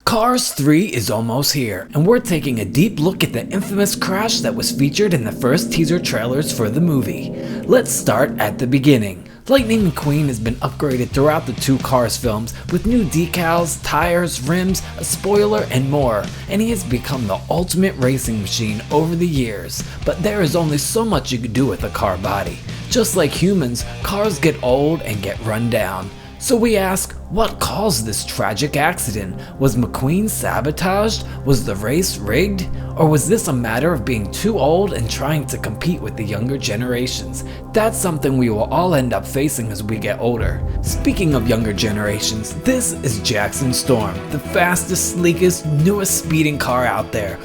Cars 3 is almost here, and we're taking a deep look at the infamous crash that was featured in the first teaser trailers for the movie. Let's start at the beginning. Lightning McQueen has been upgraded throughout the two Cars films with new decals, tires, rims, a spoiler, and more, and he has become the ultimate racing machine over the years. But there is only so much you can do with a car body. Just like humans, cars get old and get run down. So we ask, what caused this tragic accident? Was McQueen sabotaged? Was the race rigged? Or was this a matter of being too old and trying to compete with the younger generations? That's something we will all end up facing as we get older. Speaking of younger generations, this is Jackson Storm, the fastest, sleekest, newest speeding car out there.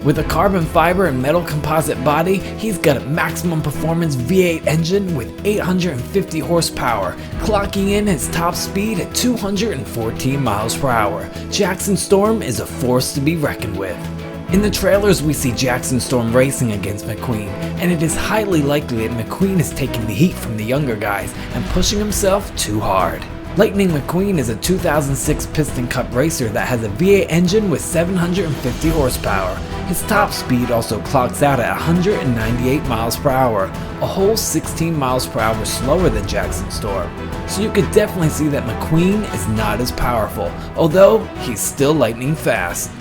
With a carbon fiber and metal composite body, he's got a maximum performance V8 engine with 850 horsepower, clocking in his top speed at 214 miles per hour. Jackson Storm is a force to be reckoned with. In the trailers, we see Jackson Storm racing against McQueen, and it is highly likely that McQueen is taking the heat from the younger guys and pushing himself too hard. Lightning McQueen is a 2006 Piston Cup racer that has a V8 engine with 750 horsepower. His top speed also clocks out at 198 miles per hour, a whole 16 miles per hour slower than Jackson Storm. So you could definitely see that McQueen is not as powerful, although he's still lightning fast.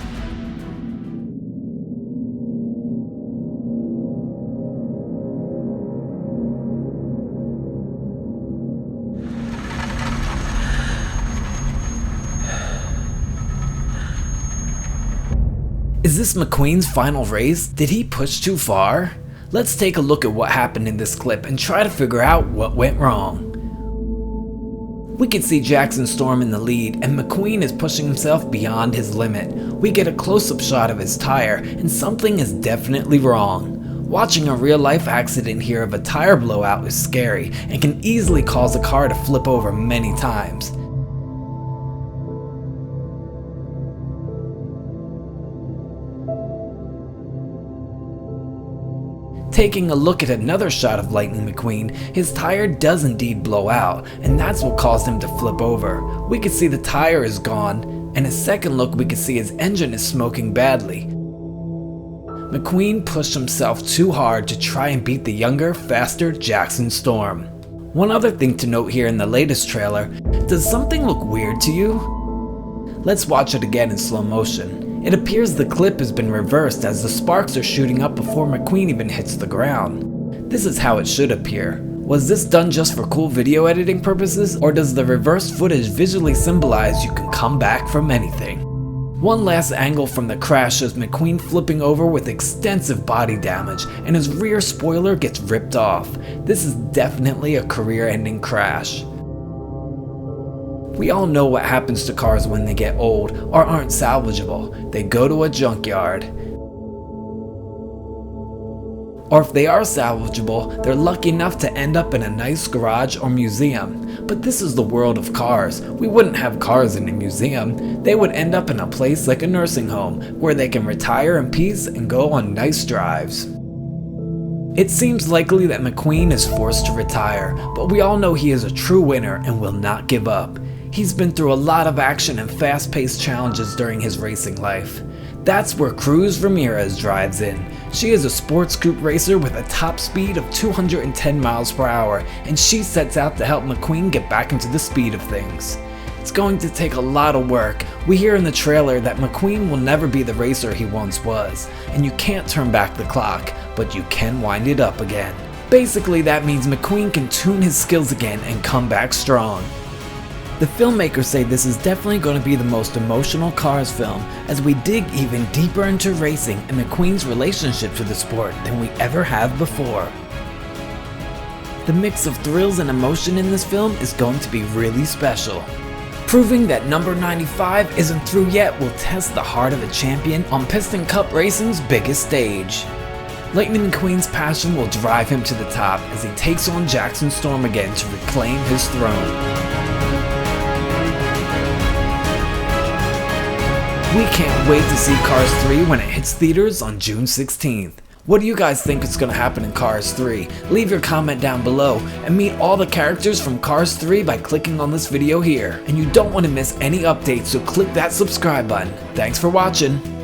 Is this McQueen's final race? Did he push too far? Let's take a look at what happened in this clip and try to figure out what went wrong. We can see Jackson Storm in the lead, and McQueen is pushing himself beyond his limit. We get a close-up shot of his tire, and something is definitely wrong. Watching a real-life accident here of a tire blowout is scary and can easily cause a car to flip over many times. Taking a look at another shot of Lightning McQueen, his tire does indeed blow out, and that's what caused him to flip over. We can see the tire is gone, and a second look we can see his engine is smoking badly. McQueen pushed himself too hard to try and beat the younger, faster Jackson Storm. One other thing to note here in the latest trailer, does something look weird to you? Let's watch it again in slow motion. It appears the clip has been reversed as the sparks are shooting up before McQueen even hits the ground. This is how it should appear. Was this done just for cool video editing purposes, or does the reversed footage visually symbolize you can come back from anything? One last angle from the crash shows McQueen flipping over with extensive body damage, and his rear spoiler gets ripped off. This is definitely a career-ending crash. We all know what happens to cars when they get old or aren't salvageable. They go to a junkyard. Or if they are salvageable, they're lucky enough to end up in a nice garage or museum. But this is the world of cars. We wouldn't have cars in a museum. They would end up in a place like a nursing home, where they can retire in peace and go on nice drives. It seems likely that McQueen is forced to retire, but we all know he is a true winner and will not give up. He's been through a lot of action and fast-paced challenges during his racing life. That's where Cruz Ramirez drives in. She is a sports coupe racer with a top speed of 210 miles per hour, and she sets out to help McQueen get back into the speed of things. It's going to take a lot of work. We hear in the trailer that McQueen will never be the racer he once was, and you can't turn back the clock, but you can wind it up again. Basically, that means McQueen can tune his skills again and come back strong. The filmmakers say this is definitely going to be the most emotional Cars film, as we dig even deeper into racing and McQueen's relationship to the sport than we ever have before. The mix of thrills and emotion in this film is going to be really special. Proving that number 95 isn't through yet will test the heart of a champion on Piston Cup Racing's biggest stage. Lightning McQueen's passion will drive him to the top as he takes on Jackson Storm again to reclaim his throne. We can't wait to see Cars 3 when it hits theaters on June 16th. What do you guys think is going to happen in Cars 3? Leave your comment down below and meet all the characters from Cars 3 by clicking on this video here. And you don't want to miss any updates, so click that subscribe button. Thanks for watching.